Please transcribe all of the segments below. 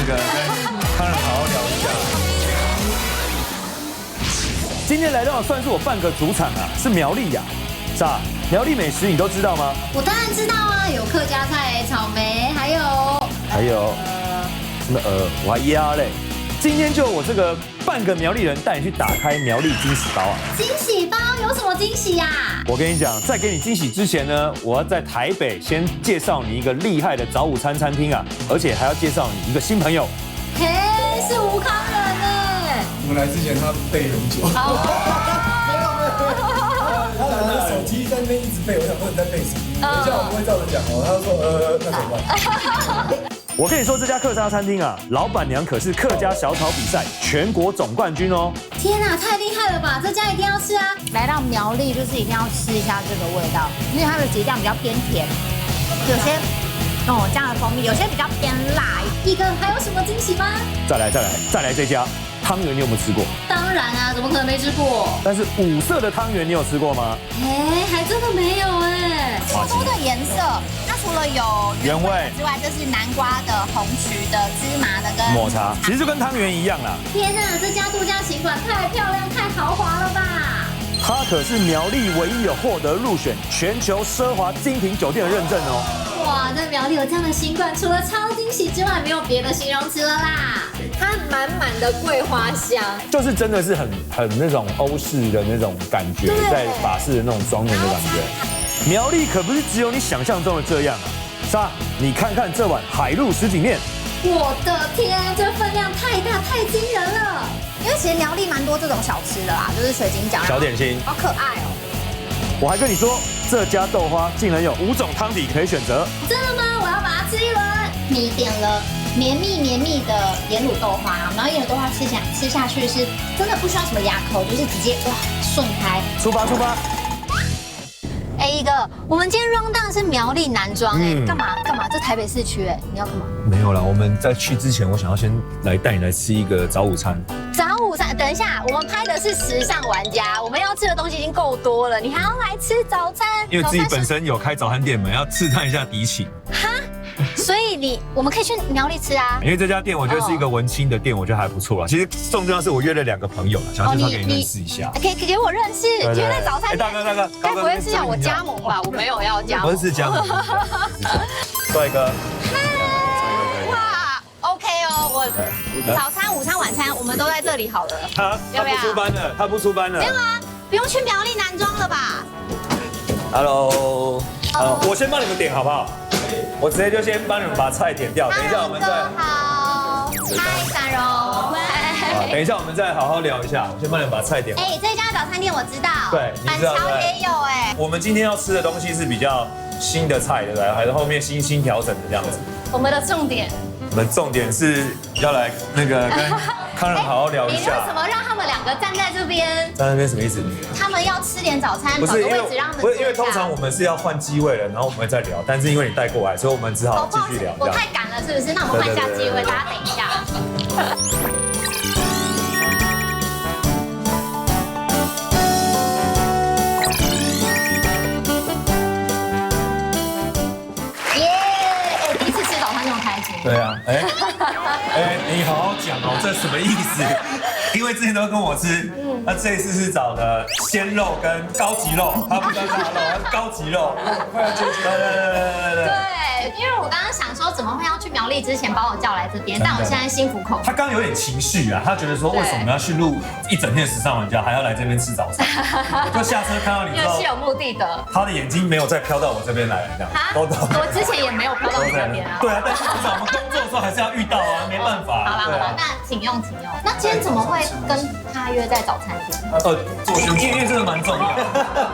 个跟康仁好好聊一下。今天来到算是我半个主场啊，是苗栗呀。啥？苗栗美食你都知道吗？我当然知道啊，有客家菜、草莓，还有什么我还鸭嘞。今天就我这个半个苗栗人带你去打开苗栗惊喜包啊！惊喜包有什么惊喜呀？我跟你讲，在给你惊喜之前呢，我要在台北先介绍你一个厉害的早午餐餐厅啊，而且还要介绍你一个新朋友。嘿，是吴康仁哎！我们来之前他背很久，他拿着手机在那边一直背，我想说你在背什么？等一下我不会照着讲哦。他说那怎么办？我跟你说，这家客家餐厅啊，老板娘可是客家小炒比赛全国总冠军哦！天哪，太厉害了吧！这家一定要吃啊！来到苗栗就是一定要吃一下这个味道，因为它的节酱比较偏甜，有些加了蜂蜜，有些比较偏辣。一哥还有什么惊喜吗？再来这家汤圆，你有没有吃过？当然啊，怎么可能没吃过？但是五色的汤圆你有吃过吗？哎，还真的没有哎。这么多的颜色，那除了有原味之外，这是南瓜的、红曲的、芝麻的跟抹茶，其实就跟汤圆一样啦。天哪，这家度假行馆太漂亮、太豪华了吧！它可是苗栗唯一有获得入选全球奢华精品酒店的认证哦。哇，在苗栗有这样的行馆，除了超惊喜之外，没有别的形容词了啦。它满满的桂花香，就是真的是很那种欧式的那种感觉，在法式的那种庄园的感觉。苗栗可不是只有你想象中的这样啊！莎，你看看这碗海陆什锦面，我的天，这分量太大太惊人了。因为其实苗栗蛮多这种小吃的啦，就是水晶饺、小点心，好可爱哦。我还跟你说，这家豆花竟然有5种汤底可以选择。真的吗？我要把它吃一轮。你点了绵密的盐卤豆花，然后盐卤豆花吃下去是真的不需要什么牙口，就是直接哇顺开。出发！哎，一哥，我们今天 round down 是苗栗男装哎，干嘛？这台北市区哎，你要干嘛？没有啦，我们在去之前，我想要先带你来吃一个早午餐。早午餐，等一下，我们拍的是时尚玩家，我们要吃的东西已经够多了，你还要来吃早餐？因为自己本身有开早餐店嘛，要刺探一下敌情。哈，所以我们可以去苗栗吃啊。因为这家店我觉得是一个文青的店，我觉得还不错啦。其实重要是我约了2个朋友啦，想要介绍给你认识一下。可以给我认识，因为在早餐店。大哥，该不会是要我加盟吧？我没有要加盟。不是加盟。帅哥。哇 ，OK 哦，我早餐、午餐、晚餐我们都在这里好了。他不出班了。没有啊，不用去苗栗男装了吧 ？Hello，我先帮你们点好不好？我直接就先帮你们把菜点掉，等一下我们再。好，嗨，展荣。等一下我们再好好聊一下，我先帮你们把菜点。哎，这家早餐店我知道，对，板桥也有哎。我们今天要吃的东西是比较新的菜，对不对？还是后面新调整的这样子？我们的重点。我们重点是要来那个跟康仁好好聊一下。你为什么让他们2个站在这边？站在那边什么意思？他们要吃点早餐，不是找个位置让他们不是因为通常我们是要换机位了，然后我们会再聊，但是因为你带过来，所以我们只好继续聊。我太赶了，是不是？那我们换下机位，大家等一下。对啊，你好好讲哦，这什么意思？因为之前都跟我吃，那这一次是找的鲜肉跟高级肉，它不叫大肉，它是高级肉。对，因为我刚刚想说，怎么会要去苗栗之前把我叫来这边？但我现在心服口服。他刚刚有点情绪啊，他觉得说为什么要去录一整天的时尚玩家，还要来这边吃早餐？就下车看到你之后，是有目的的。他的眼睛没有再飘到我这边来了，这样。我之前也没有飘到你那边啊。对啊，但是至少我们工作的时候还是要遇到啊，没办法。好了，那请用。那今天怎么会跟他约在早餐店？做宣传，因为真的蛮重要的。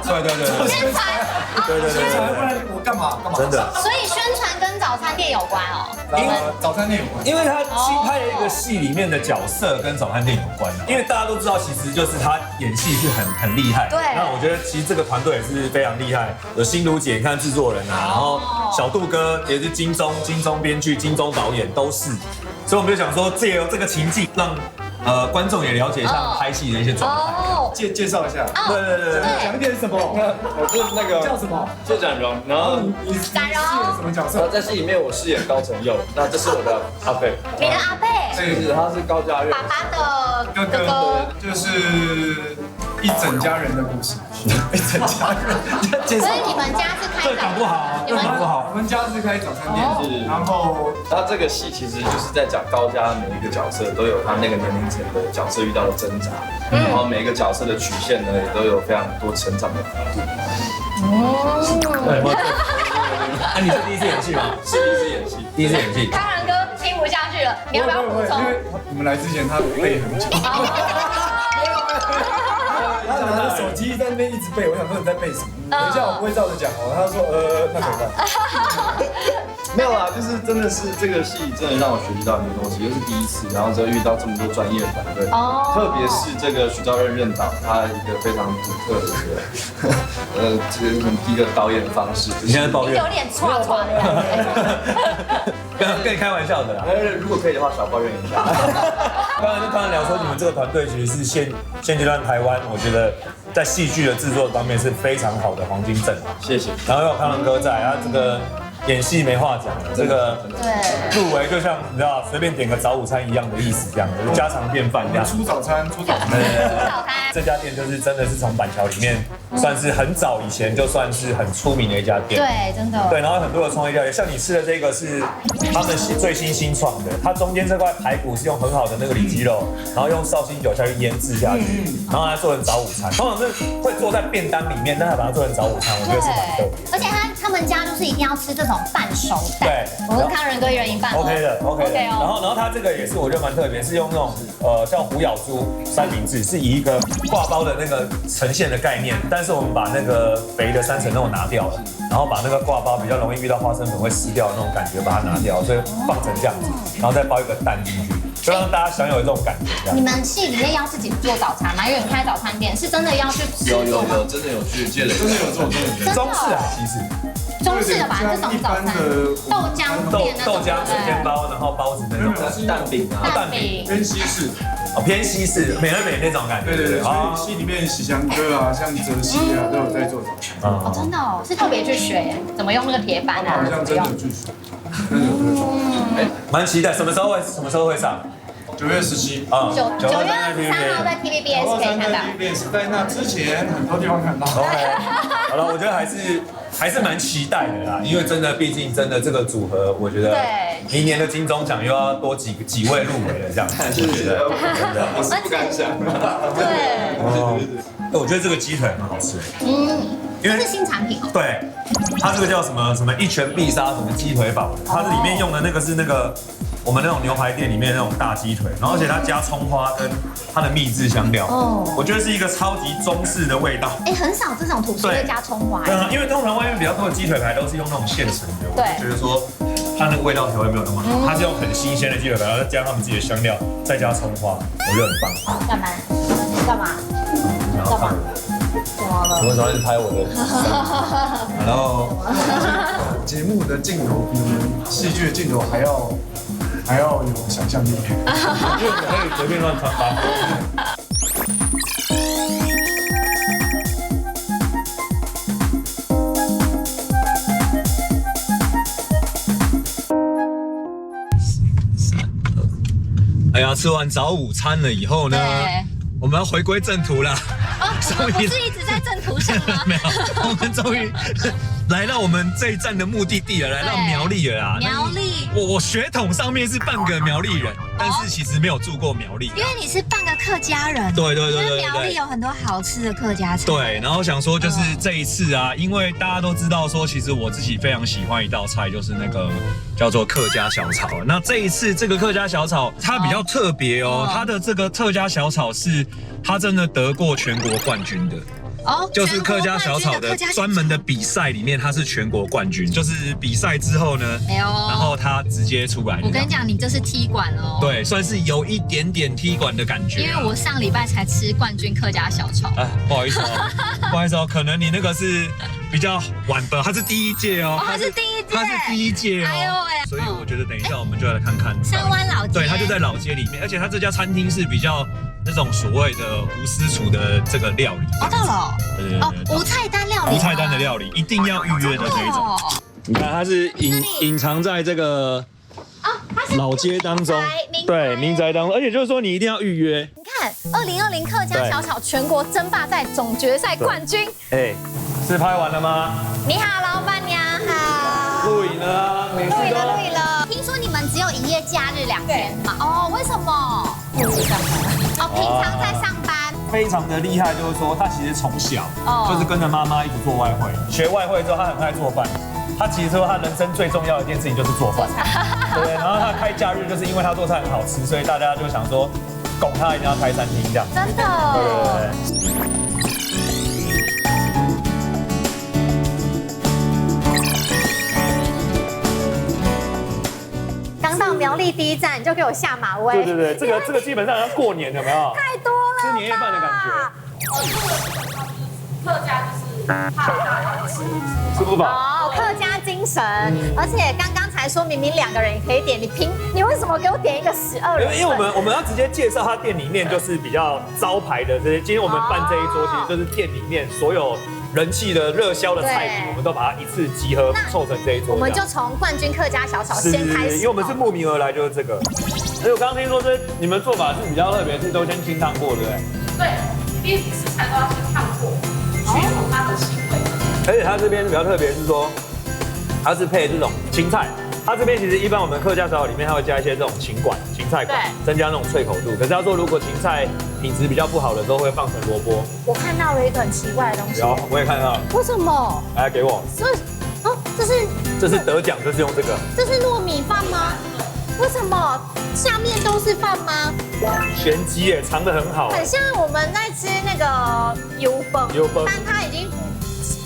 对。宣传。对，宣传，不然我干嘛？真的。所以宣传跟早餐店有关哦。早餐店有关，因为他新拍的一个戏里面的角色跟早餐店有关的。因为大家都知道，其实就是他演戏是很厉害。对。那我觉得其实这个团队也是非常厉害，有心如姐，你看制作人啊，然后小杜哥也是金钟编剧、金钟导演都是。所以我们就想说，借由这个情境，让观众也了解一下拍戏的一些状态。介绍一下。对，讲点什么？我是那个叫什么？谢展荣，然后你饰演什么角色？在戏里面我饰演高承佑，那这是我的阿贝。你的阿贝，他是高嘉爸爸的哥哥，就是一整家人的故事。一整家人。所以你们家是开这讲不好，这讲不好。我们家是开早餐店，然后他这个戏其实就是在讲高嘉每一个角色都有他那个年龄层的角色遇到的挣扎，然后每一个角色的曲线呢也都有非常多成长的幅度。对，那你是第一次演戏吗？是第一次演戏，第一次演戏。康仁哥听不下去了，你要不要补充？因为你们来之前他背很久。他拿着手机在那边一直背，我想说你在背什么？等一下我不会照着讲哦。他说那怎么办？没有啦，就是真的是这个戏真的让我学习到很多东西，又是第一次，然后之后遇到这么多专业的团队，特别是这个许兆任导，他一个非常独特的这个很一个导演方式。你现在抱怨？有点挫挫的。跟你开玩笑的啦。如果可以的话，小抱怨一下。刚才聊说你们这个团队其实是现阶段台湾，我觉得在戏剧的制作方面是非常好的黄金阵容。谢谢。然后又有康仁哥在，他这个演戏没话讲了，这个入围就像你知道随便点个早午餐一样的意思，这样子家常便饭这样。出早餐。这家店就是真的是从板桥里面算是很早以前就算是很出名的一家店。对，真的。对，然后很多的创业家，像你吃的这个是他们最新创的，它中间这块排骨是用很好的那个里脊肉，然后用绍兴酒下去腌制下去，然后来做成早午餐。通常是会做在便当里面，但他把它做成早午餐，我觉得是蛮特别。而且他们家就是一定要吃这种半熟蛋。对，我跟康仁哥一人一半。OK 的。然后它这个也是我觉得蛮特别，是用那种像虎咬猪三明治，是以一个挂包的那个呈现的概念，但是我们把那个肥的3层肉拿掉了，然后把那个挂包比较容易遇到花生粉会湿掉的那种感觉把它拿掉，所以放成这样子，然后再包一个蛋进去，就让大家享有一种感觉。你们戏里面要自己做早餐吗？因为你开早餐店是真的要去吃？有，真的有去接了，真的有做，中式还是西式？中式的吧，这种早餐，豆浆水煎包，然后包子那种蛋饼啊，蛋饼偏西式，偏西式，美而美那种感觉。对，所以戏里面喜祥哥啊，像泽西啊，都有在做早餐。哦，真的哦，是特别去学耶，怎么用那个铁板啊？好像真的去学，蛮期待，什么时候会上？9月17啊，9月23号在 TVBS 可以看到。在那之前很多地方看到。OK， 好了，我觉得还是蛮期待的啦，因为真的，毕竟真的这个组合，我觉得明年的金钟奖又要多几位入围了，这样子。是，我是不敢想。对，我觉得这个鸡腿蛮好吃的。因为是新产品哦。对，它这个叫什么一拳必杀什么鸡腿堡，它里面用的那个是那个我们那种牛排店里面那种大鸡腿，然后而且它加葱花跟它的秘制香料，我觉得是一个超级中式的味道。很少这种吐司会加葱花。因为通常外面比较多的鸡腿排都是用那种现成的，我就觉得说它那个味道调味没有那么好，它是用很新鲜的鸡腿排，然后再加他们自己的香料，再加葱花，我觉得很棒。干嘛？怎么了？我为什么一直拍我的？然后节目的镜头比戏剧的镜头还要有想象力，因为你可以随便乱穿搭。哎呀，吃完早午餐了以后呢，我们要回归正途了。我不是一直在正途上吗？没有，我们终于来到我们这一站的目的地了，来到苗栗了啦。苗栗，我血统上面是半个苗栗人，但是其实没有住过苗栗。因为你是半个客家人。对。苗栗有很多好吃的客家菜。对，然后想说就是这一次啊，因为大家都知道说，其实我自己非常喜欢一道菜，就是那个叫做客家小炒。那这一次这个客家小炒它比较特别哦，它的这个客家小炒是它真的得过全国冠军的。就是客家小炒的专门的比赛里面，他是全国冠军。就是比赛之后呢，然后他直接出来。我跟你讲，你就是踢馆哦。对，算是有一点点踢馆的感觉。因为我上礼拜才吃冠军客家小炒。不好意思哦，可能你那个是比较晚的，他是第一届哦。他是第一届。哎呦喂！所以我觉觉得等一下我们就来看看山湾老街。对，它就在老街里面，而且它这家餐厅是比较那种所谓的无私厨的这个料理。哦，到了。对哦，无菜单料理。无菜单的料理一定要预约的这一种。你看，它是隐藏在这个老街当中，对，民宅当中，而且就是说你一定要预约。你看，2020客家小炒全国争霸赛总决赛冠军。哎，是拍完了吗？你好，老板娘好。录影了啊，每次都录影了。听说你们只有营业假日2天嘛？哦，为什么？不上班。哦，平常在上班。非常的厉害，就是说他其实从小就是跟着妈妈一直做外汇，学外汇之后他很爱做饭。他其实说他人生最重要的一件事情就是做饭，对。然后他开假日，就是因为他做菜很好吃，所以大家就想说拱他一定要开餐厅这样。真的。对。刚到苗栗第一站，你就给我下马威。对，这个基本上要过年有没有？太多了。吃年夜饭的感觉。客家就是怕大人吃不饱。哦，客家精神。而且刚刚才说明明2个人也可以点，你为什么给我点一个12人份？因为我们要直接介绍他店里面就是比较招牌的这些。今天我们办这一桌，其实就是店里面所有人气的热销的菜品，我们都把它一次集合凑成这一桌。我们就从冠军客家小炒先开始，因为我们是慕名而来，就是这个。而且我刚刚听说你们做法是比较特别，是都先清烫过，对不对？对，第一食材都要先烫过，去除它的腥味。而且它这边比较特别是说，它是配这种青菜。它这边其实一般我们客家小炒里面，它会加一些这种芹菜管，增加那种脆口度。可是他说，如果芹菜品质比较不好的时候，会放成萝卜。我看到了一个很奇怪的东西。有，我也看到了。为什么？来给我。这是得奖，就是用这个。这是糯米饭吗？为什么下面都是饭吗？玄机耶，藏得很好。很像我们在吃那个油崩，但它已经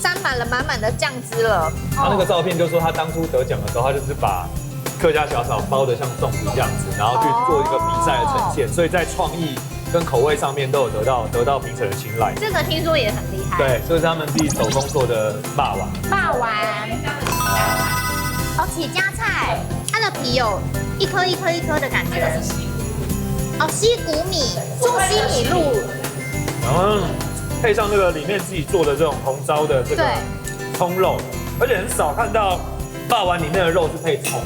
沾满了满满的酱汁了。他那个照片就说他当初得奖的时候，他就是把客家小炒包得像粽子这样子，然后去做一个比赛的呈现，所以在创意跟口味上面都有得到评审的青睐。这个听说也很厉害。对，这是他们自己手工做的霸王。哦，起家菜，它的皮有一颗一颗一颗的感觉。哦，西谷米，中西米露。然后配上这个里面自己做的这种红糟的这个葱肉，而且很少看到霸王里面的肉是配葱，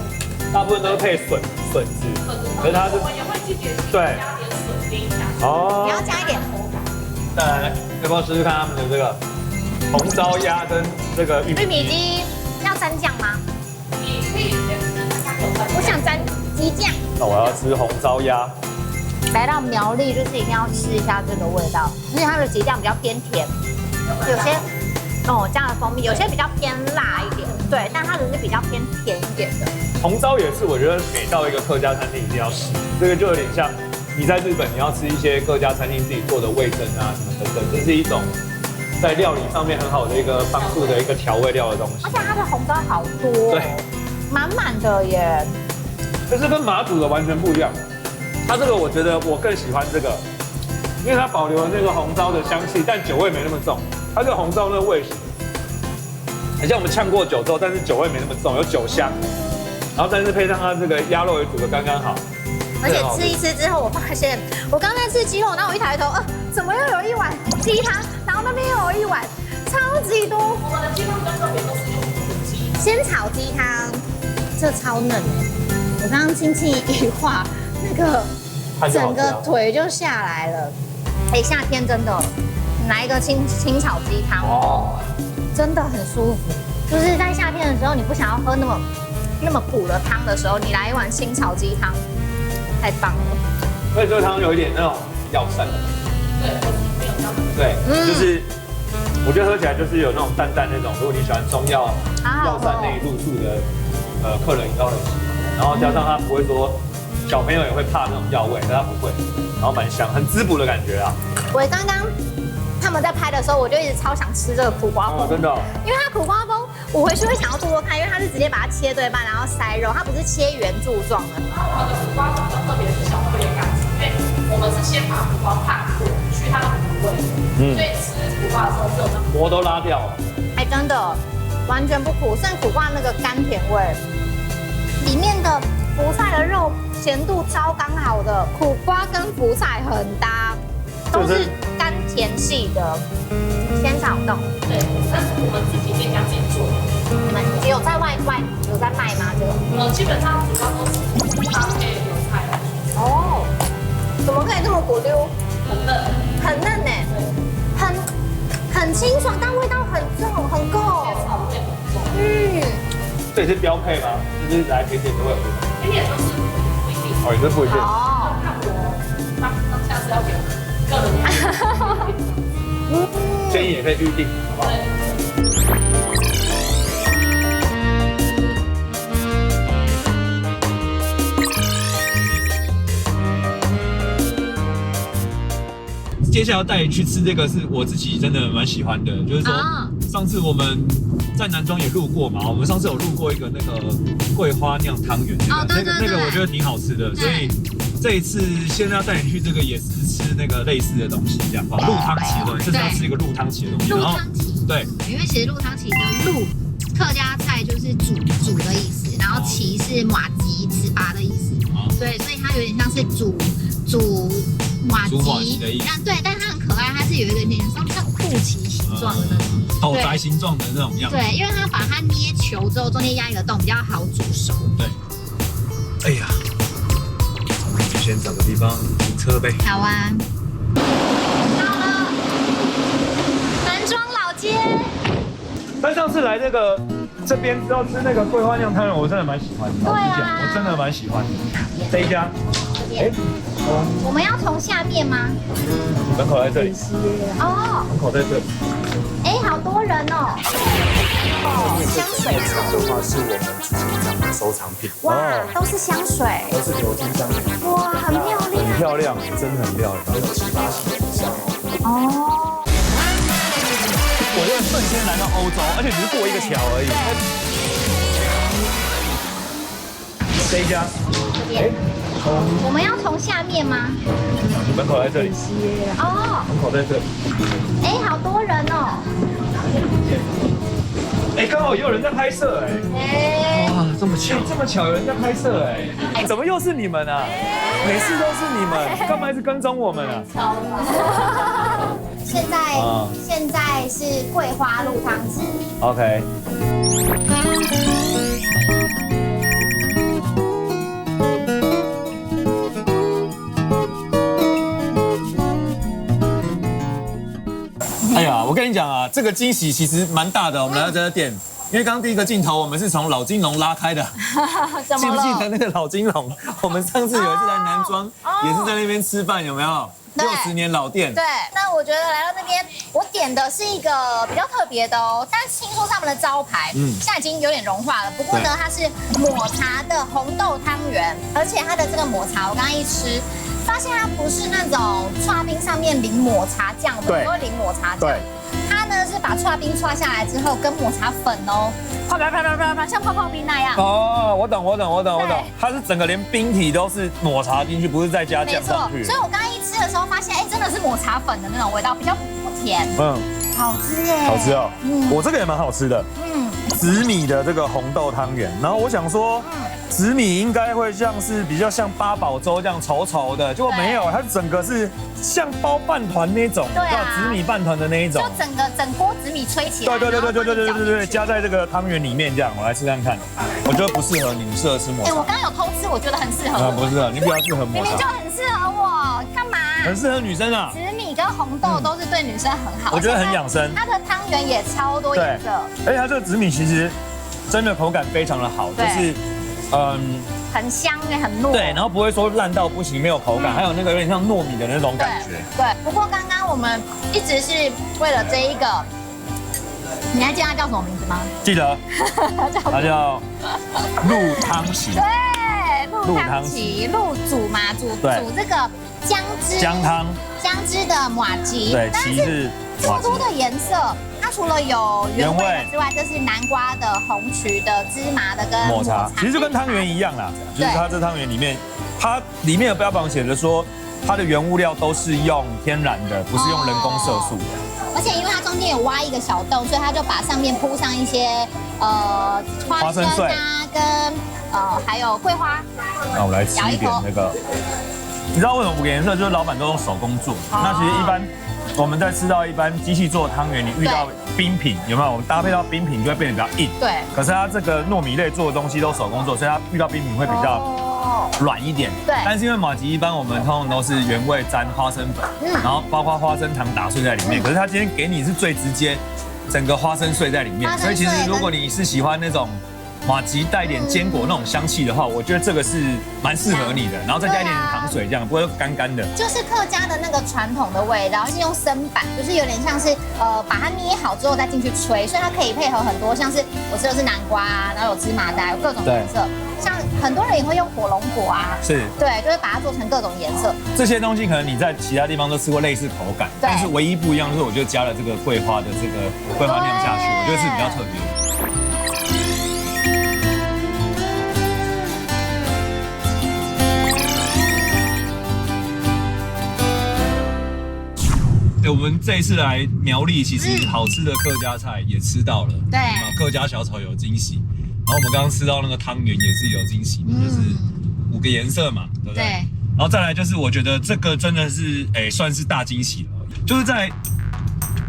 大部分都是配笋子。可是它是我们也会季节性对加点笋丁下去。哦，你要加一点口感。再来，要不要试试看他们的这个红糟鸭跟这个玉米鸡？要沾酱吗？你可以先我想沾鸡酱。那我要吃红糟鸭。来到苗栗就是一定要试一下这个味道，因为它的鸡酱比较偏甜，有些加了蜂蜜，有些比较偏辣一点，对，但它的是比较偏甜一点的。红糟也是我觉得每到一个客家餐厅一定要试，这个就有点像你在日本你要吃一些各家餐厅自己做的味噌啊什么等等，这是一种在料理上面很好的一个帮助的一个调味料的东西。而且它的红糟好多，对，满满的耶。可是跟马祖的完全不一样。它这个我觉得我更喜欢这个，因为它保留了那个红糟的香气，但酒味没那么重。它这个红糟那个味型，很像我们呛过酒之后，但是酒味没那么重，有酒香。然后但是配上它这个鸭肉也煮得刚刚好。而且吃一吃之后，我发现我刚才吃鸡肉，然后我一抬头，怎么又有一碗鸡汤？然后那边又有一碗，超级多。我们的鸡汤比较特别，都是用鸡仙草鸡汤，这超嫩哎！我刚刚轻轻一划，那个整个腿就下来了。哎，夏天真的来一个清炒鸡汤哦，真的很舒服。就是在夏天的时候，你不想要喝那么补的汤的时候，你来一碗清炒鸡汤，太棒了。所以这个汤有一点那种药膳。对，就是我觉得喝起来就是有那种淡淡那种，如果你喜欢中药药膳类入住的客人应该会很喜欢。然后加上它不会说小朋友也会怕那种药味，但它不会，然后蛮香，很滋补的感觉啊。我刚刚他们在拍的时候，我就一直超想吃这个苦瓜风，真的，因为它苦瓜风，我回去会想要做看，因为它是直接把它切对半，然后塞肉，它不是切圆柱状的。然后我们的苦瓜风特别是小朋友感觉，因为我们是先把苦瓜烫过，去它的苦味，所以吃苦瓜的时候就有膜都拉掉了。真的完全不苦，剩苦瓜那个甘甜味，里面的咸度超刚好的，苦瓜跟福菜很搭，都是甘甜系的仙草冻。对，但是我们自己店家自己做。你们有在有在卖吗？这个？基本上主要都是搭配油菜。哦，怎么可以这么果溜？很嫩，很嫩呢，很清爽，但味道很重，很够。这也是标配吗？就是来甜点都会有。甜点都是不一定。哦，也是不一定。哦，看我当下是要给个人。建议也可以预定，好不好？接下来要带你去吃这个是我自己真的蛮喜欢的，就是说上次我们在南庄也路过嘛，我们上次有路过一个那个桂花酿汤圆，那个我觉得挺好吃的，所以这一次现在要带你去这个也是吃那个类似的东西，这样鹿汤旗的东西，这是要吃一个鹿汤旗的东西，鹿汤旗，对，因为其实鹿汤旗的鹿客家菜就是煮的意思，然后旗是麻糬糍粑的意思，所以它有点像是煮麻糬的意思，对，但它很可爱，它是有一个有点像肚脐形状的那种，头宅形状的那种样子。对，因为它把它捏球之后，中间压一个洞，比较好煮熟。对。哎呀，我们就先找个地方停车呗。好啊。到了，南庄老街。但上次来这边知道吃那个桂花酿汤圆，我真的蛮喜欢的。对啊，我真的蛮喜欢的。这一家。我们要从下面吗？门口在这里。哦。门口在这里。哎，好多人哦。香水草的话是我们执行长的收藏品。哇，都是香水。都是鎏金香水。哇，很漂亮。很漂亮，真的很漂亮。有7、8型以上哦。哦。我就瞬间来到欧洲，而且只是过一个桥而已。这一家。我们要从下面吗？门口在这里。哦。门口在这里。哎，好多人哦。哎，刚好也有人在拍摄哎。哇，这么巧，这么巧有人在拍摄哎。怎么又是你们啊？每次都是你们，干嘛一直跟踪我们啊？现在是桂花鹿汤匙。OK。哎呀，我跟你讲啊，这个惊喜其实蛮大的。我们来到这家店，因为刚刚第一个镜头我们是从老金龙拉开的，记不记得那个老金龙？我们上次有一次来南庄，也是在那边吃饭，有没有？60年老店。对，那我觉得来到那边，我点的是一个比较特别的哦，但是听说他们的招牌，现在已经有点融化了。不过呢，它是抹茶的红豆汤圆，而且它的这个抹茶，我刚刚一吃。发现它不是那种剉冰上面淋抹茶酱的，都会淋抹茶酱。它呢是把剉冰剉下来之后，跟抹茶粉哦，啪，像泡泡冰那样。哦，我懂。它是整个连冰体都是抹茶进去，不是再加酱上去。所以我刚刚一吃的时候发现，哎，真的是抹茶粉的那种味道，比较不甜。好吃耶。好吃哦。我这个也蛮好吃的。紫米的这个红豆汤圆，然后我想说。紫米应该会比较像八宝粥这样稠稠的，结果没有，它整个是像包饭团那种，对啊，紫米饭团的那一种，就整锅紫米吹起来，对，加在这个汤圆里面这样，我来吃看看。我觉得不适合你，适合吃抹茶。哎，我刚刚有偷吃，我觉得很适合。不适合，你比较适合抹茶。明明就很适合我，干嘛？很适合女生啊。紫米跟红豆都是对女生很好，我觉得很养生。它的汤圆也超多颜色，而且它这个紫米其实真的口感非常的好，就是很香也很糯，对，然后不会说烂到不行，没有口感，还有那个有点像糯米的那种感觉。对，不过刚刚我们一直是为了这一个，你还记得它叫什么名字吗？记得，它叫鹿汤旗。对，鹿汤旗，鹿煮嘛，煮这个姜汁的麻糬，对，旗是这么多的颜色。它除了有原味的之外，这是南瓜的、红曲的、芝麻的跟抹茶，其实就跟汤圆一样啦，就是它这汤圆里面，它里面的标榜写着说，它的原物料都是用天然的，不是用人工色素的。而且因为它中间有挖一个小洞，所以它就把上面铺上一些花生啊跟还有桂花。那我们来吃一点那个，你知道为什么5个颜色？就是老板都用手工做。那其实一般我们在吃到一般机器做的汤圆，你遇到冰品有没有？我们搭配到冰品就会变得比较硬。对。可是它这个糯米类做的东西都手工做，所以它遇到冰品会比较软一点。对。但是因为马吉一般我们通常都是原味沾花生粉，然后包括花生糖打碎在里面。可是它今天给你是最直接，整个花生碎在里面。所以其实如果你是喜欢那种马吉带点坚果那种香气的话，我觉得这个是蛮适合你的。然后再加一点糖水，这样不会干干的。就是客家的那个传统的味道，是用生板，就是有点像是把它捏好之后再进去吹，所以它可以配合很多，像是我吃的是南瓜啊，然后有芝麻带，有各种颜色。像很多人也会用火龙果啊，是对，就是把它做成各种颜色。这些东西可能你在其他地方都吃过类似口感，但是唯一不一样就是我就加了这个桂花的这个桂花酿下去，我觉得是比较特别的。我们这一次来苗栗，其实好吃的客家菜也吃到了，对，客家小炒有惊喜，然后我们刚刚吃到那个汤圆也是有惊喜，就是5个颜色嘛，对不对？然后再来就是我觉得这个真的是算是大惊喜了，就是在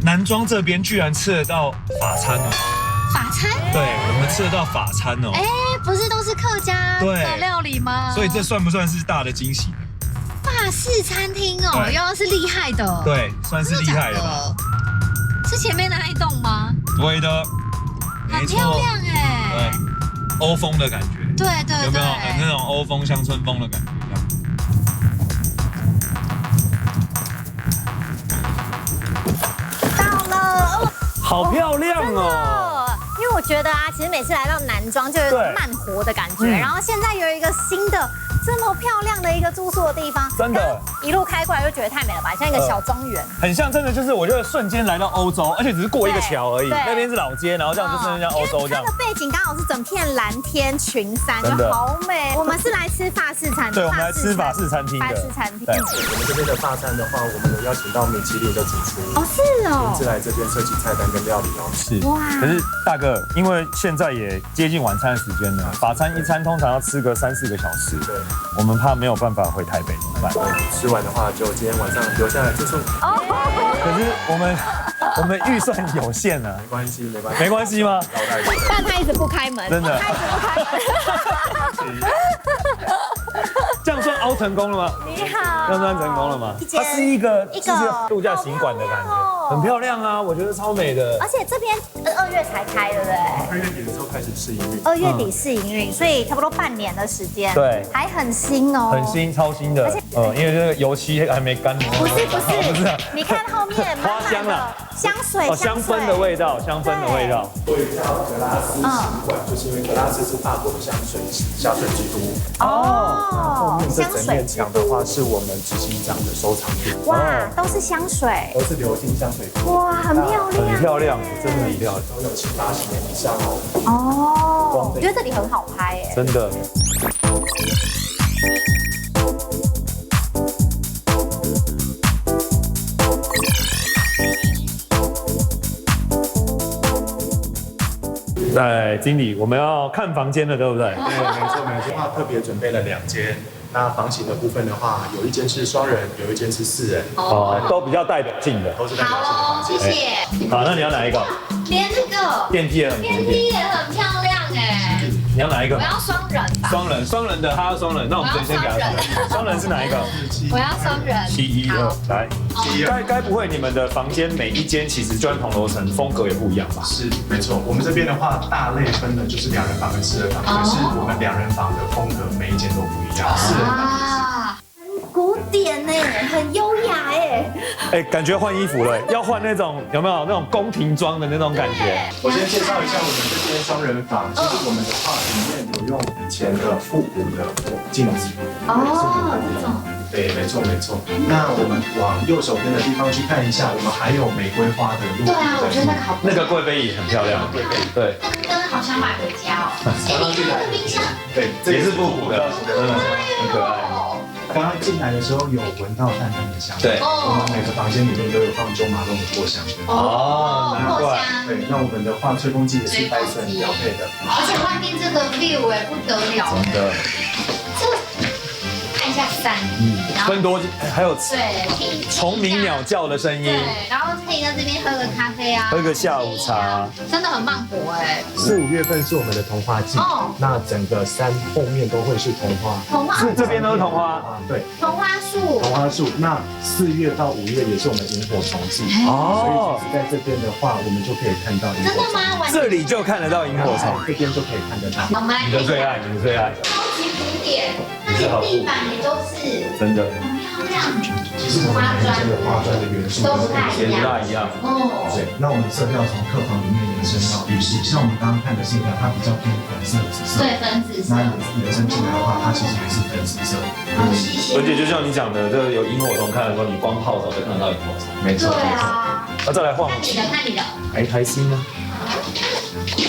南庄这边居然吃得到法餐哦，法餐？对，我们吃得到法餐哦，不是都是客家的料理吗？所以这算不算是大的惊喜？法式餐厅哦，又是厉害的，对，算是厉害的吧？是前面那一栋吗？对的，很漂亮对，欧风的感觉，对，有没有很那种欧风乡村风的感觉？到了，好漂亮哦！因为我觉得啊，其实每次来到南庄就有一种慢活的感觉，然后现在有一个新的。这么漂亮的一个住宿的地方，真的，一路开过来就觉得太美了吧，像一个小庄园，很像，真的就是我觉得瞬间来到欧洲，而且只是过一个桥而已，那边是老街，然后这样就是像欧洲这样。它的背景刚好是整片蓝天群山，就好美。我们是来吃法式餐厅，对，我们来吃法式餐厅的。法式餐厅，对，我们这边的法餐的话，我们有邀请到米其林的主厨，是哦，亲自来这边设计菜单跟料理哦。是，哇。可是大哥，因为现在也接近晚餐的时间了，法餐一餐通常要吃个3、4个小时，对，我们怕没有办法回台北怎么办？吃完的话，就今天晚上留下来住宿。可是我们预算有限啊。没关系，没关系吗？但他一直不开门，真的，他一直不开门。这样算凹成功了吗？你好，这样算成功了吗？它是一个度假行馆的感觉，很漂亮啊，我觉得超美的。而且这边2月才开，对不对？2月底的时候开始试营运。2月底试营运，所以差不多半年的时间。对，还很新哦。很新，超新的。因为这个油漆还没干。不是，你看后面花香啊，香水，香氛的味道，香氛的味道。所以叫格拉斯行馆，就是因为格拉斯是法国的香水之都。后面这整面墙的话，是我们执行长的收藏品。哇，都是香水，都是鎏金香水。哇，很漂亮，很漂亮，真的很漂亮，都有70、80年以上哦。我觉得这里很好拍耶，真的。经理，我们要看房间了，对不对？对，没错。特别准备了2间。那房型的部分的话，有1间是双人，有1间是4人。都比较代表性的，都是代表性的房间。谢谢。好，那你要哪一个？连这个电梯也很漂亮哎。你要哪一个？我要双人吧。双人的，他要双人，那我们先给他双人是哪一个？我要双人。712，来。该不会你们的房间每一间其实就算同楼层风格也不一样吧？是，没错。我们这边的话，大类分的就是2人房跟4人房，可是我们2人房的风格每一间都不一样。4人房古典哎，很优雅哎。感觉换衣服了，要换那种有没有那种宫廷装的那种感觉？我先介绍一下我们这间双人房，其实我们的话里面有用以前的复古的镜子。这种。对，没错。那我们往右手边的地方去看一下，我们还有玫瑰花的路。对啊，我觉得那个好。那个贵妃椅很漂亮。对。那个好想买回家哦。你看那个冰箱。对，也是复古的，很可爱。刚刚进来的时候有闻到淡淡的香。对，我们每个房间里面都有放中马龙的藿香。哦，难怪。对，那我们的话吹风机也是戴森标配的。而且外面这个 view 哎不得了，真的。看一下山，更多还有对，虫鸣鸟叫的声音，对，然后可以在这边喝个咖啡啊，喝个下午茶，真的很棒活哎。4、5月份是我们的桐花季，那整个山后面都会是桐花，是这边都是桐花啊，对，桐花树，桐花树。那4月到5月也是我们萤火虫季，所以其实在这边的话，我们就可以看到萤火虫。真的吗？这里就看得到萤火虫，这边就可以看得到。我们来你的最爱，你的最爱，超级古典，那连地板也都是真的很漂亮。其实我们每间的花砖的元素都不太也不大一样。哦，对，那我们色调从客房里面延伸到浴室，像我们刚刚看的色调，它比较偏粉色、紫色。对，粉紫色。那延伸进来的话，它其实也是粉紫色。好细心。而且就像你讲的，这个有萤火虫看的时候，你光泡澡就看得到萤火虫。没错。对啊。那再来换看你的，看你的。还新呢。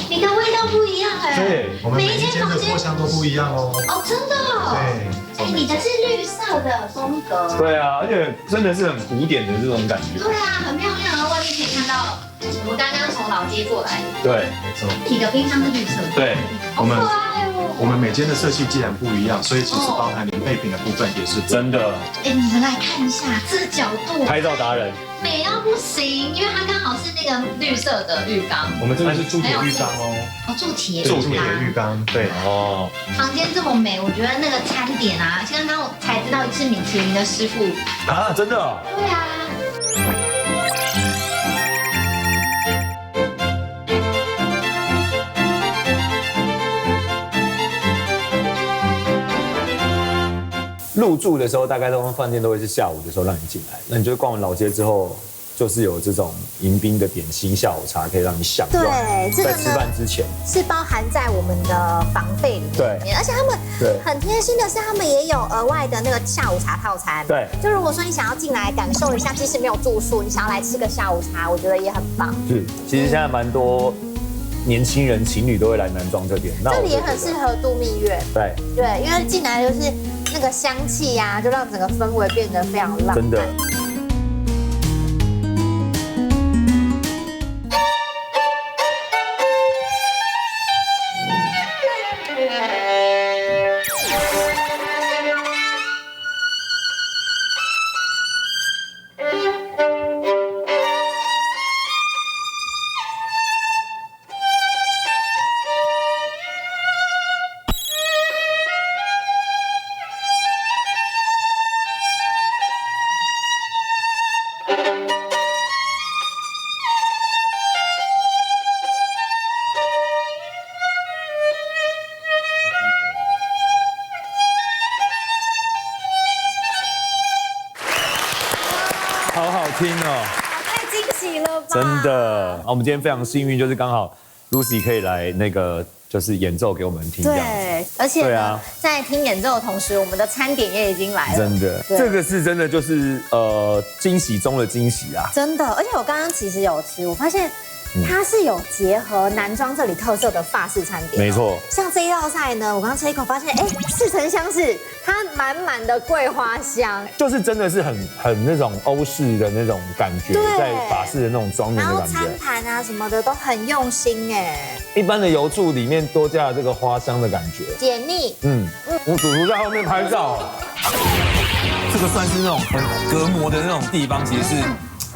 你的味道不一样哎。对，我们每一间的藿香都不一样哦。哦，真的。对。哎，你的是绿色的风格。对啊，而且真的是很古典的这种感觉。对啊，很漂亮，然后外面可以看到我们刚刚从老街过来。对，没错。你的冰箱是绿色的。对，好可爱哦。我们每间的色系既然不一样，所以其实包含零配品的部分也是真的。哎，你们来看一下这个角度，拍照达人，美到不行，因为它刚好是那个绿色的浴缸。我们这个是铸铁浴缸哦。哦，铸铁浴缸，对哦。房间这么美，我觉得那个餐点啊，刚刚我才知道是米其林的师傅啊，真的。对啊。入住的时候，大概饭店都会是下午的时候让你进来。那你就逛完老街之后，就是有这种迎宾的点心下午茶，可以让你享用。对，这个在吃饭之前是包含在我们的房费里面。对，而且他们很贴心的是，他们也有额外的那个下午茶套餐。对，就如果说你想要进来感受一下，即使没有住宿，你想要来吃个下午茶，我觉得也很棒。是，其实现在蛮多年轻人情侣都会来南庄这边，这里也很适合度蜜月。对，因为进来就是那个香气呀，就让整个氛围变得非常浪漫。真的。好好听哦，太惊喜了吧！真的。我们今天非常幸运，就是刚好 Lucy 可以来那个就是演奏给我们听。对，而且呢，在听演奏的同时，我们的餐点也已经来了。真的，这个是真的就是惊喜中的惊喜啊！真的，而且我刚刚其实有吃，我发现它是有结合南庄这里特色的法式餐点。没错，像这一道菜呢，我刚吃一口发现，哎，似曾相识，它满满的桂花香，就是真的是很那种欧式的那种感觉，在法式的那种庄园的感觉。然后餐盘啊什么的都很用心哎。一般的油醋里面多加了这个花香的感觉，解腻。我主厨在后面拍照，这个算是那种很隔膜的那种地方，其实是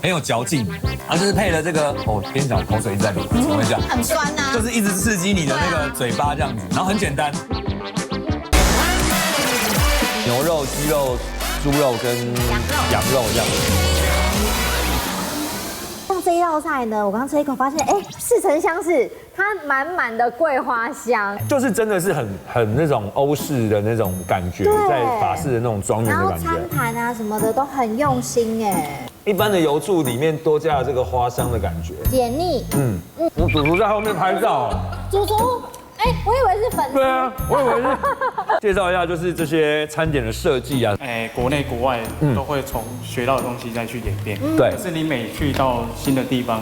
很有嚼劲，然后就是配了这个，边讲口水一直在流，怎么会这样？很酸啊，就是一直刺激你的那个嘴巴这样子，然后很简单，牛肉、鸡肉、猪肉跟羊肉这样子。像这一道菜呢，我刚吃一口发现，哎，似曾相识，它满满的桂花香，就是真的是很那种欧式的那种感觉，在法式的那种庄园的感觉。然后餐盘啊什么的都很用心哎。一般的油醋里面多加了这个花香的感觉，解腻。我主厨在后面拍照，主厨哎，我以为是粉丝。对啊，我以为是。介绍一下，就是这些餐点的设计啊。国内国外都会从学到的东西再去演变。对。可是你每去到新的地方，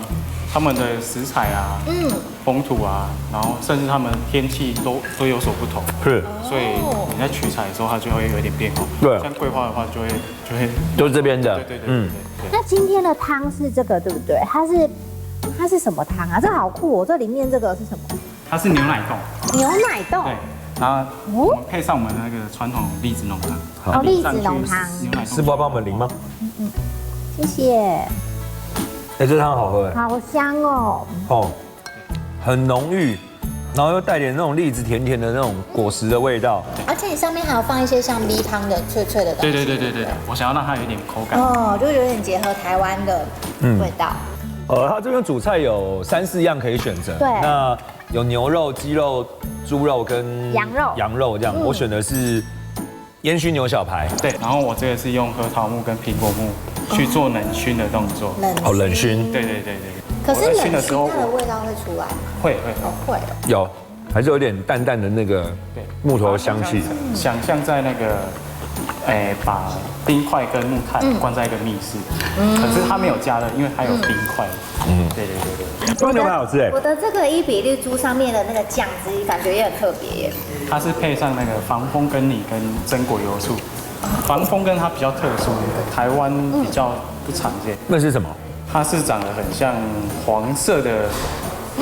他们的食材啊，风土啊，然后甚至他们天气都有所不同。是。所以你在取材的时候，它就会有一点变化。对。像桂花的话，就会就是这边的。对。那今天的汤是这个对不对？它是什么汤啊？这好酷哦！这里面这个是什么？它是牛奶冻。牛奶冻。对。然后我们配上我们那个传统栗子浓汤。哦，栗子浓汤。师傅要帮我们淋吗？谢谢。哎，这汤好喝哎。好香哦。哦，很浓郁，然后又带点那种栗子甜甜的那种果实的味道。而且你上面还有放一些像米汤的脆脆的东西。对，我想要让它有点口感。哦，就有点结合台湾的味道。它这边主菜有3、4样可以选择。对。那有牛肉、鸡肉、猪肉跟羊肉这样。我选的是烟熏牛小排。对，然后我这个是用核桃木跟苹果木去做冷熏的动作。冷熏。对。可是冷熏它的味道会出来吗？会。会。有，还是有点淡淡的那个木头的香气。想象在那个，把冰块跟木炭关在一个密室，可是它没有加热，因为它有冰块。对。这个牛排好吃哎。我的这个伊比利猪上面的那个酱汁感觉也很特别耶。它是配上那个防风根泥跟榛果油醋。防风根它比较特殊，台湾比较不常见。那是什么？它是长得很像黄色的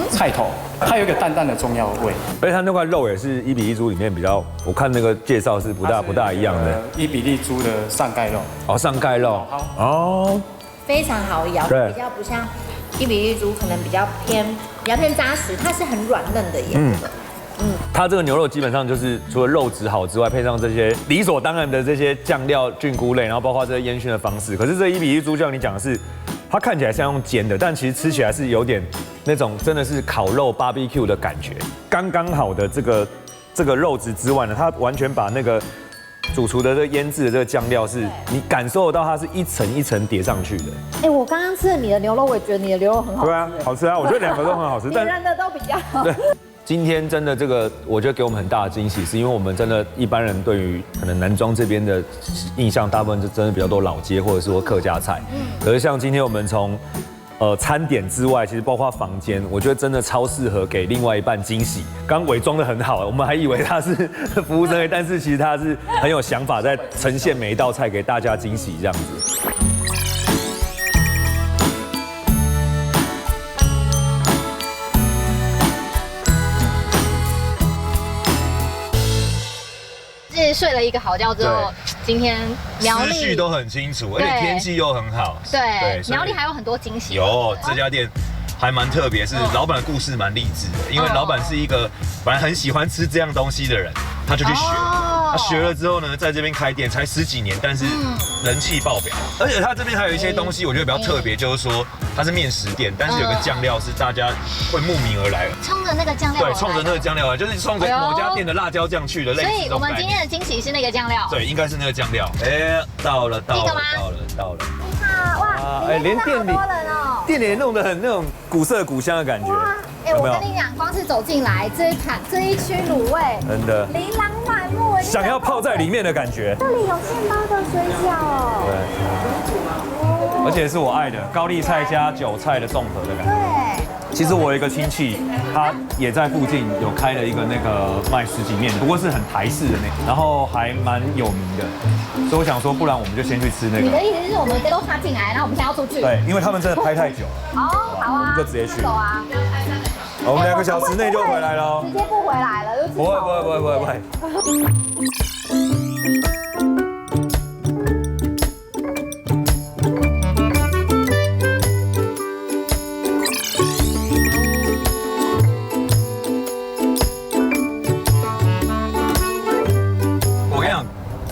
菜头，它有一个淡淡的中药味。而且它那块肉也是伊比利猪里面比较，我看那个介绍是不大一样的。伊比利猪的上盖肉。哦，上盖肉。哦。非常好咬，比较不像伊比利猪，可能比较偏扎实，它是很软嫩的耶。它这个牛肉基本上就是除了肉质好之外，配上这些理所当然的这些酱料、菌菇类，然后包括这些烟熏的方式。可是这伊比利猪酱你讲的是，它看起来像用煎的，但其实吃起来是有点那种真的是烤肉 barbecue 的感觉，刚刚好的这个肉质之外呢，它完全把那个主厨的这个腌制的这个酱料是你感受得到它是一层一层叠上去的。哎，我刚刚吃了你的牛肉，我也觉得你的牛肉很好吃。对啊，好吃啊，我觉得2个都很好吃，别人的都比较好。对。今天真的这个，我觉得给我们很大的惊喜，是因为我们真的一般人对于可能南庄这边的印象，大部分就真的比较多老街或者说客家菜。可是像今天我们从餐点之外，其实包括房间，我觉得真的超适合给另外一半惊喜。刚伪装得很好，我们还以为他是服务生，但是其实他是很有想法，在呈现每一道菜给大家惊喜这样子。睡了一个好觉之后，今天苗栗思绪都很清楚，而且天气又很好。对，苗栗还有很多惊喜。有这家店还蛮特别，是老板的故事蛮励志的，因为老板是一个本来很喜欢吃这样东西的人，他就去学。他学了之后呢，在这边开店才10几年，但是人气爆表。而且他这边还有一些东西，我觉得比较特别，就是说它是面食店，但是有个酱料是大家会慕名而来，冲着那个酱料。对，冲着那个酱料来，就是冲着某家店的辣椒酱去的类似。所以我们今天的惊喜是那个酱料。对，应该是那个酱料。哎，到了。哇，哎，连店里店里弄得很那种古色古香的感觉。哎，我跟你讲，光是走进来这一区卤味，真的琳琅满目，想要泡在里面的感觉。这里有现包的水饺哦。对，而且是我爱的高丽菜加韭菜的综合的感觉。对。其实我有一个亲戚，他也在附近有开了一个那个卖什锦面，不过是很台式的那个，然后还蛮有名的，所以我想说，不然我们就先去吃那个。你的意思是我们都插进来，然后我们现在要出去？对，因为他们真的拍太久了。好啊，我们就直接去。走啊。我们2个小时内就回来了。直接不回来了，不会。我跟你讲，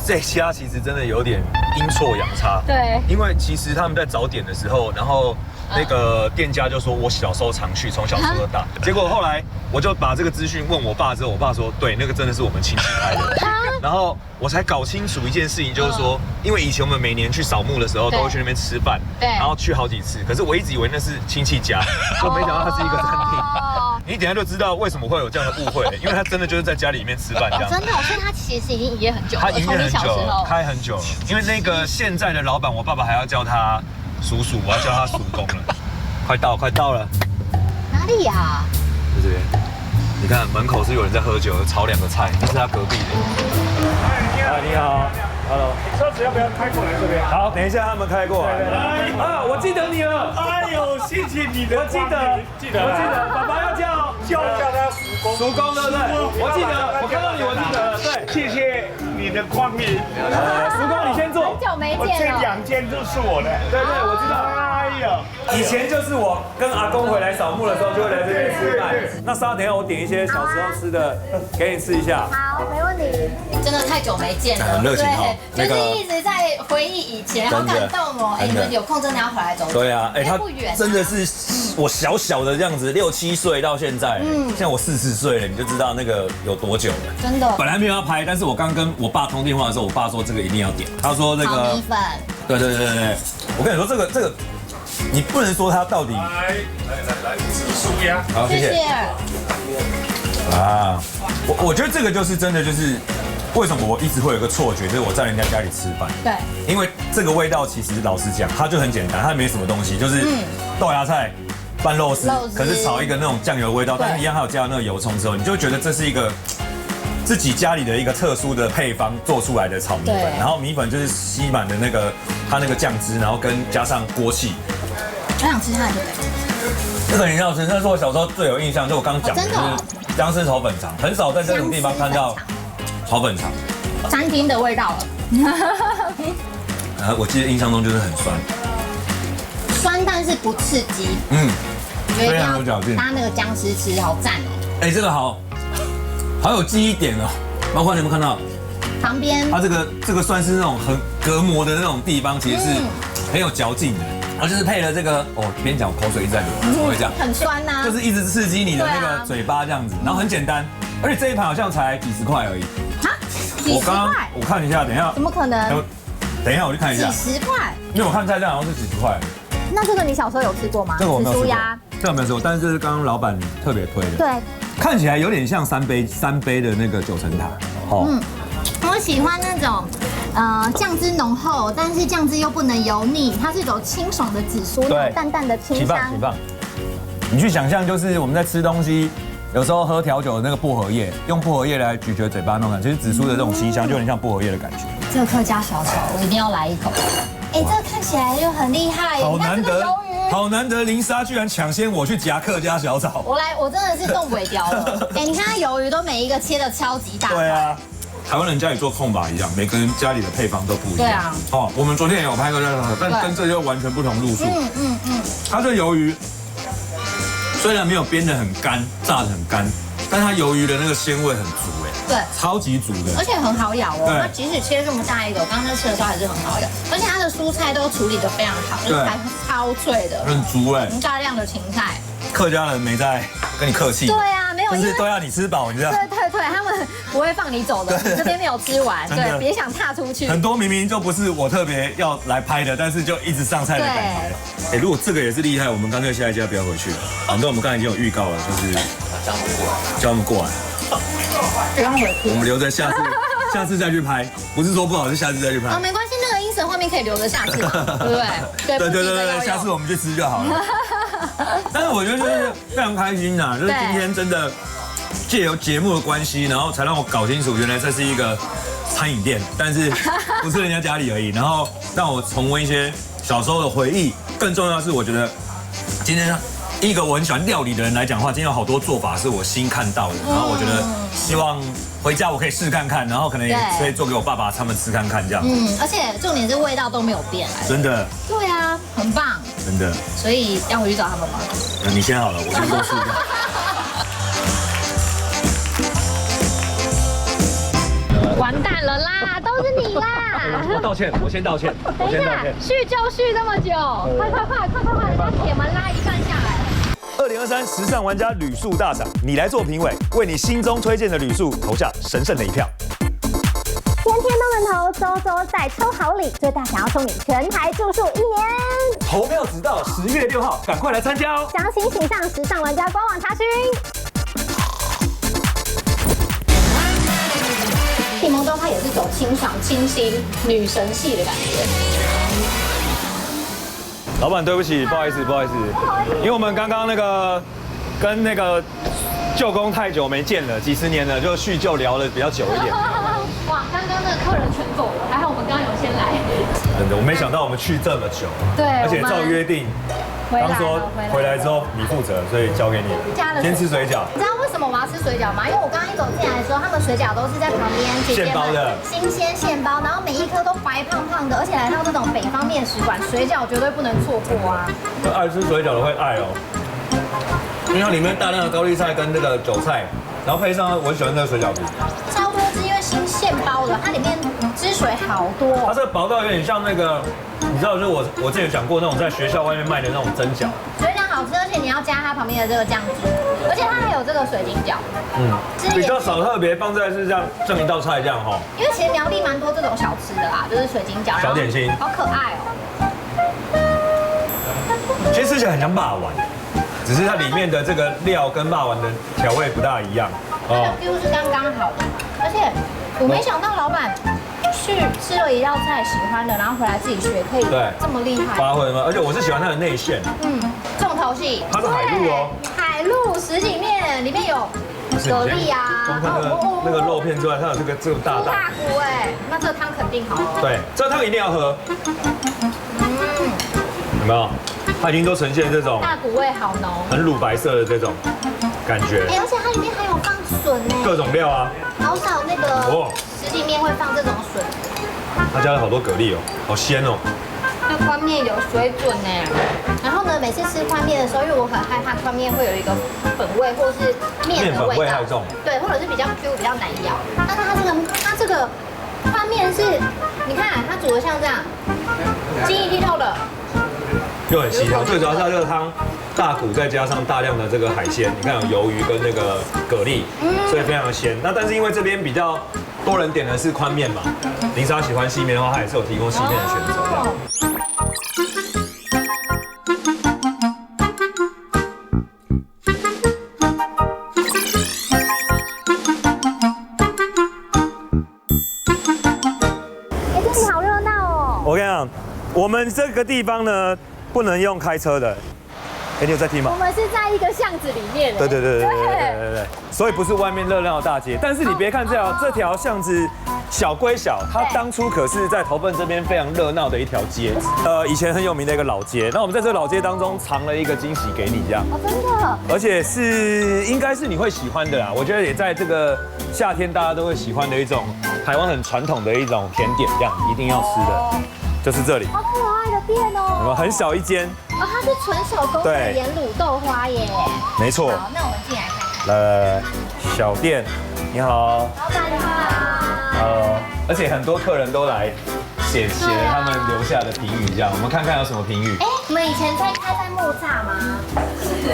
这家其实真的有点阴错阳差。对，因为其实他们在早点的时候，然后那个店家就说我小时候常去，从小吃到大。结果后来我就把这个资讯问我爸之后，我爸说对，那个真的是我们亲戚开的。然后我才搞清楚一件事情，就是说，因为以前我们每年去扫墓的时候都会去那边吃饭，然后去好几次。可是我一直以为那是亲戚家，就没想到它是一个餐厅。你等下就知道为什么会有这样的误会，因为他真的就是在家里面吃饭这样。真的，所以他其实已经营业很久了，他营业很久，开很久了。因为那个现在的老板，我爸爸还要叫他叔叔，我要叫他叔公了。快到了。哪里呀？在这边。你看门口是有人在喝酒，炒2个菜，那是他隔壁的。你好 ，Hello。车子要不要开过来这边？好，等一下他们开过来。啊，我记得你了。哎呦，谢谢你的，我记得，爸爸要叫他叔公，对不对？我记得，我看到你，我记得了，对。谢谢你的光临。叔公你先坐。很久没我这见了。2间都是我的。对，我知道。哎呀，以前就是我跟阿公回来扫墓的时候，就会来这边吃饭。那等一下我点一些小时候吃的给你吃一下。好，没问题。真的太久没见了，很热情哦。对，就是一直在回忆以前，好感动哦。哎，你们有空真的要回来走走。对啊，哎，他不远，真的是我小小的这样子，6、7岁到现在，现在我40岁了，你就知道那个有多久了。真的。本来没有要拍，但是我刚跟我爸通电话的时候，我爸说这个一定要点，他说那个米粉。对，我跟你说这个。你不能说它到底。来，吃酥呀！好，谢谢。啊，我觉得这个就是真的就是为什么我一直会有个错觉，就是我在人家家里吃饭。对。因为这个味道其实老实讲，它就很简单，它没什么东西，就是豆芽菜拌肉丝，可是炒一个那种酱油味道，但是一样还有加那个油葱之后，你就觉得这是一个自己家里的一个特殊的配方做出来的炒米粉，然后米粉就是吸满的那个它那个酱汁，然后加上锅气。我想吃它的对不对？这个很好吃，那是我小时候最有印象，就我刚讲的，就是姜丝炒粉肠，很少在这种地方看到炒粉肠，餐厅的味道了。我记得印象中就是很酸，酸但是不刺激，非常有嚼劲，搭那个姜丝吃好赞哦。哎，这个好有记忆点哦，包括你有没有看到旁边，它这个算是那种很隔膜的那种地方，其实是很有嚼劲的。然后就是配了这个，边讲口水一直在流，怎么会这样？很酸呐，就是一直刺激你的那个嘴巴这样子，然后很简单，而且这一盘好像才几十块而已。哈，几十块？我看一下，等一下。怎么可能？等一下我去看一下。几十块？因为我看菜单好像是几十块。那这个你小时候有吃过吗？这个我没有吃过。这个没有吃过，但是这是刚刚老板特别推的。对。看起来有点像3杯的那个9层塔。我喜欢那种。酱汁浓厚，但是酱汁又不能油腻，它是一种清爽的紫苏，那种淡淡的清香。起放。你去想象，就是我们在吃东西，有时候喝调酒的那个薄荷叶，用薄荷叶来咀嚼嘴巴那种感觉，其实紫苏的这种清香就很像薄荷叶的感觉。这个客家小炒，我一定要来一口。哎，这个看起来就很厉害，好难得林莎居然抢先我去夹客家小炒。我真的是动尾雕了。哎，你看它鱿鱼都每一个切的超级大。对啊。台湾人家里做控把一样，每个人家里的配方都不一样。对啊。我们昨天也有拍客家小炒，但跟这就完全不同路数。它这鱿鱼虽然没有煸得很干，炸得很干，但它鱿鱼的那个鲜味很足对，超级足的，而且很好咬哦。它即使切这么大一个，我刚刚在吃的时候还是很好咬，而且它的蔬菜都处理得非常好，就是还超脆的，很足大量的芹菜。客家人没在跟你客气。对啊，没有，就是都要你吃饱，你知道？对，他们不会放你走的，你这边没有吃完，对，别想踏出去。很多明明就不是我特别要来拍的，但是就一直上菜的感觉。如果这个也是厉害，我们干脆下一家不要回去了。反正我们刚才已经有预告了，就是叫他们过来。我们留着下次再去拍，不是说不好，是下次再去拍。没关系，那个阴森画面可以留着下次，对不对？对，下次我们去吃就好了。但是我觉得就是非常开心呐，就是今天真的借由节目的关系，然后才让我搞清楚，原来这是一个餐饮店，但是不是人家家里而已，然后让我重温一些小时候的回忆。更重要的是，我觉得今天一个我很喜欢料理的人来讲话，今天有好多做法是我新看到的，然后我觉得希望回家我可以试看看，然后可能也可以做给我爸爸他们吃看看这样。而且重点是味道都没有变，真的。对啊，很棒。真的。所以要回去找他们吗？你先好了，我先多试一下。完蛋了啦，都是你啦！我道歉，我先道歉。等一下，续就续这么久，快，人家铁门拉一半下来了。2023时尚玩家旅宿大赏，你来做评委，为你心中推荐的旅宿投下神圣的一票。天天都能头周周在抽好礼，最大想要送你全台住宿1年。投票直到10月6号，赶快来参加哦！详情请上时尚玩家官网查询。柠檬豆它也是走清爽、清新、女神系的感觉。老板，对不起，不好意思，因为我们刚刚跟那个舅公太久没见了，几十年了，就叙旧聊了比较久一点。哇，刚刚那个客人全走了，还好我们刚刚有先来。真的，我没想到我们去这么久。对，而且照约定，刚说回来之后你负责，所以交给你了。先吃水饺。你知道为什么我要吃水饺吗？因为我刚刚一走进来的时候，他们水饺都是在旁边姐姐们新鲜现包，然后每一颗都白胖胖的，而且来到这种北方面食馆，水饺绝对不能错过啊！爱吃水饺的会爱哦，因为它里面大量的高丽菜跟那个韭菜，然后配上我喜欢那个水饺皮。超多汁，因为新现包的，它里面汁水好多。它这个薄到有点像那个，你知道，就是我之前讲过那种在学校外面卖的那种蒸饺。水饺好吃，而且你要加它旁边的这个酱汁，而且它还有这个水晶饺。比较少特别放在是这样剩一道菜这样哈。因为其实苗栗蛮多这种小吃的啦，就是水晶饺，小点心，好可爱哦。其实吃起来很像霸丸，只是它里面的这个料跟霸丸的调味不大一样。它的 feel 是刚刚好的，而且我没想到老板去吃了一道菜喜欢的，然后回来自己学，可以这么厉害发挥吗？而且我是喜欢它的内馅，重头戏，它是海陆哦，海陆什锦面里面有蛤蜊啊，那个肉片之外，它有这个大骨哎，那这个汤肯定好哦。对，这个汤一定要喝。有没有？它已经都呈现这种大骨味好浓，很乳白色的这种感觉。而且它里面还有放笋呢，各种料啊。好少那个什锦面会放这种笋。它加了好多蛤蜊哦，好鲜哦。那宽面有水准呢。然后呢，每次吃宽面的时候，因为我很害怕宽面会有一个粉味或是面的味道，对，或者是比较 Q 比较难咬。但是它这个宽面是，你看它煮的像这样，晶莹剔透的。又很细条，最主要是它这个汤大骨再加上大量的这个海鲜，你看有鱿鱼跟那个蛤蜊，所以非常的鲜。那但是因为这边比较多人点的是宽面嘛，林莎喜欢细面的话，它也是有提供细面的选择的。这里好热闹哦！我跟你讲，我们这个地方呢，不能用开车的。你有在听吗？我们是在一个巷子里面。对，所以不是外面热闹的大街。但是你别看这条巷子小归小，它当初可是在头份这边非常热闹的一条街。以前很有名的一个老街。那我们在这个老街当中藏了一个惊喜给你，这样。哦，真的。而且应该是你会喜欢的啦。我觉得也在这个夏天大家都会喜欢的一种台湾很传统的一种甜点，这样一定要吃的，就是这里。好可爱的店哦。有没有很小一间？哦，它是纯手工的盐卤豆花耶。没错。好，那我们进来看看。来，小店，你好。老板好。而且很多客人都来写他们留下的评语，这样我们看看有什么评语。哎，我们以前开在木栅吗？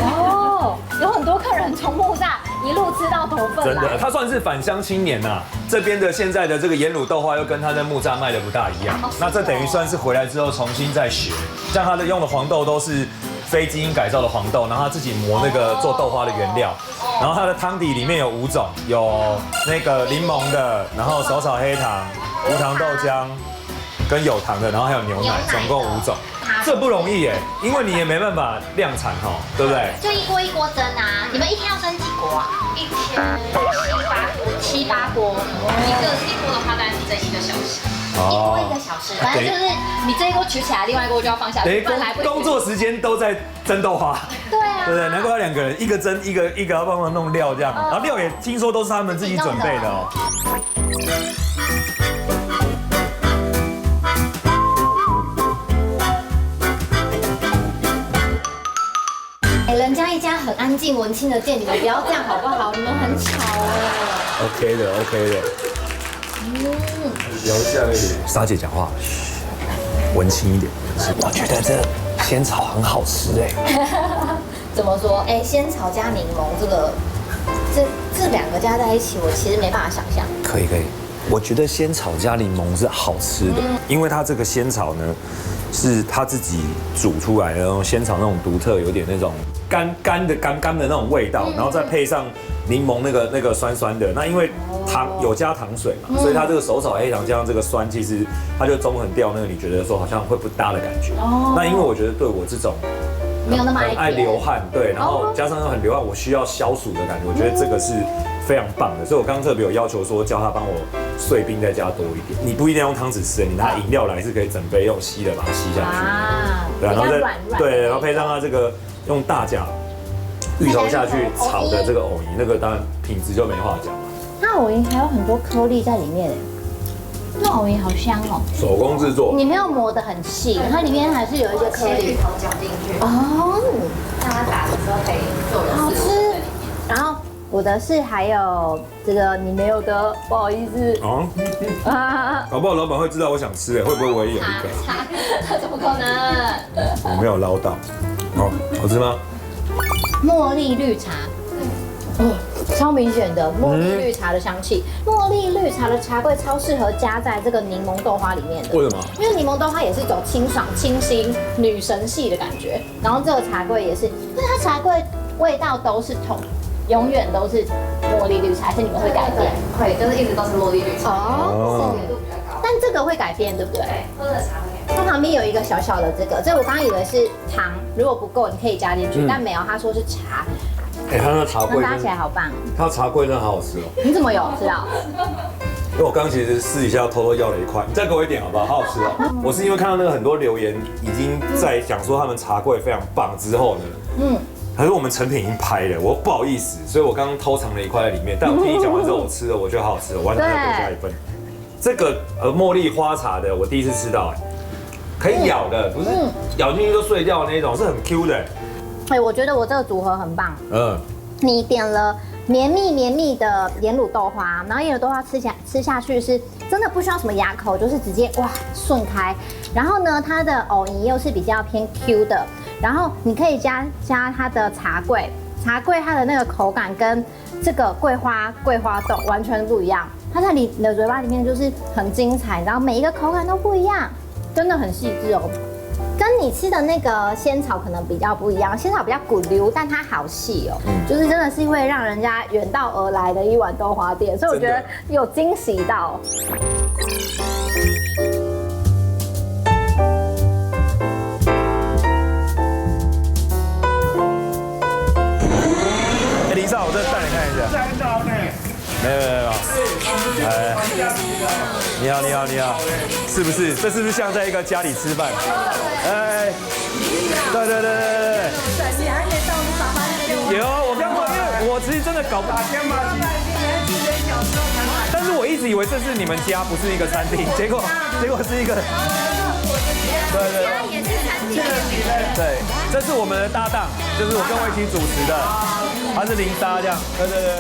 哦，有很多客人从木栅一路吃到头份。真的，他算是返乡青年呐。这边的现在的这个盐卤豆花又跟他在木栅卖的不大一样。那这等于算是回来之后重新再学，像他的用的黄豆都是非基因改造的黄豆，然后他自己磨那个做豆花的原料。然后它的汤底里面有5种，有那个柠檬的，然后手炒黑糖、无糖豆浆，跟有糖的，然后还有牛奶，总共5种。这不容易耶，因为你也没办法量产哈，对不对？就一锅一锅蒸啊，你们一天要蒸几锅啊？1天7、8锅，一锅的话大概是蒸1个小时。一锅1个小时，反正就是你这一锅取起来，另外一锅就要放下去，不然来不及。工作时间都在蒸豆花。对啊，对不对？难怪要2个人，一个蒸，一个要帮忙弄料这样，然后料也听说都是他们自己准备的哦。人家一家很安静文青的店，你们不要这样好不好？你们很吵哎。OK 的。聊下一点。莎姐讲话，文青一点。我觉得这仙草很好吃哎。怎么说？哎，仙草加柠檬这2个加在一起，我其实没办法想象。可以。我觉得仙草加柠檬是好吃的，因为它这个仙草呢是它自己煮出来的那种仙草那种独特，有点那种干的那种味道，然后再配上柠檬那个酸酸的。那因为有加糖水嘛，所以它这个手炒黑糖加上这个酸，其实它就中和掉那个你觉得说好像会不搭的感觉。那因为我觉得对我这种没有那么爱流汗，对，然后加上又很流汗，我需要消暑的感觉，我觉得这个是非常棒的。所以我刚刚特别有要求说，叫他帮我碎冰再加多一点。你不一定要用汤匙吃，你拿饮料来是可以整杯用吸的把它吸下去。对，然后对，然后配上它这个用大甲芋头下去炒的这个藕泥，那个当然品质就没话讲了。那藕泥还有很多颗粒在里面，那藕泥好香哦。手工制作，你没有磨得很细，它里面还是有一些颗粒。头搅进去，哦，让它打的时候可以做好吃。然后我的是还有这个你没有的，不好意思。啊，搞不好老板会知道我想吃，会不会我也有一个？怎么可能？我没有捞到。哦，好吃吗？茉莉绿茶，超明显的茉莉绿茶的香气。茉莉绿茶的茶桂超适合加在这个柠檬豆花里面的。为什么？因为柠檬豆花也是走清爽、清新、女神系的感觉，然后这个茶桂也是，因为它茶桂味道都是永远都是茉莉绿茶，还是你们会改变？会，就是一直都是茉莉绿茶，哦，浓度比较高。但这个会改变，对不对？喝的茶会改变。它旁边有一个小小的这我刚刚以为是糖，如果不够你可以加进去，但没有，他说是茶。哎，它那茶桂，搭起来好棒。它茶桂真的好好吃哦。你怎么有知道？因为我刚刚其实私底下偷偷要了一块，你再给我一点好不好？好好吃哦。我是因为看到那个很多留言已经在讲说他们茶桂非常棒之后呢，可是我们成品已经拍了，我不好意思，所以我刚刚偷藏了一块在里面。但我听你讲完之后，我吃了，我觉得好好吃，我晚上再多加一份。这个茉莉花茶的，我第一次吃到，可以咬的，不是咬进去就碎掉的那种，是很 Q 的。哎，我觉得我这个组合很棒。你点了绵密的盐卤豆花，然后盐卤豆花吃下去是真的不需要什么牙口，就是直接哇顺开。然后呢，它的藕泥又是比较偏 Q 的，然后你可以加它的茶桂它的那个口感跟这个桂花豆完全不一样，它在你的嘴巴里面就是很精彩，然后每一个口感都不一样，真的很细致哦。跟你吃的那个仙草可能比较不一样，仙草比较骨溜，但它好细哦，就是真的是会让人家远道而来的一碗豆花店，所以我觉得有惊喜到。林少，我再带你看一下。在哪呢？没有。哎，你好，是不是？这是不是像在一个家里吃饭？哎，对。你还没到你爸爸那边。有，我刚好，因为我其实真的搞不打天马行。但是我一直以为这是你们家，不是一个餐厅，结果是一个。对。家也是餐厅。对，这是我们的搭档，就是我跟我一起主持的，他是林莎这样。对。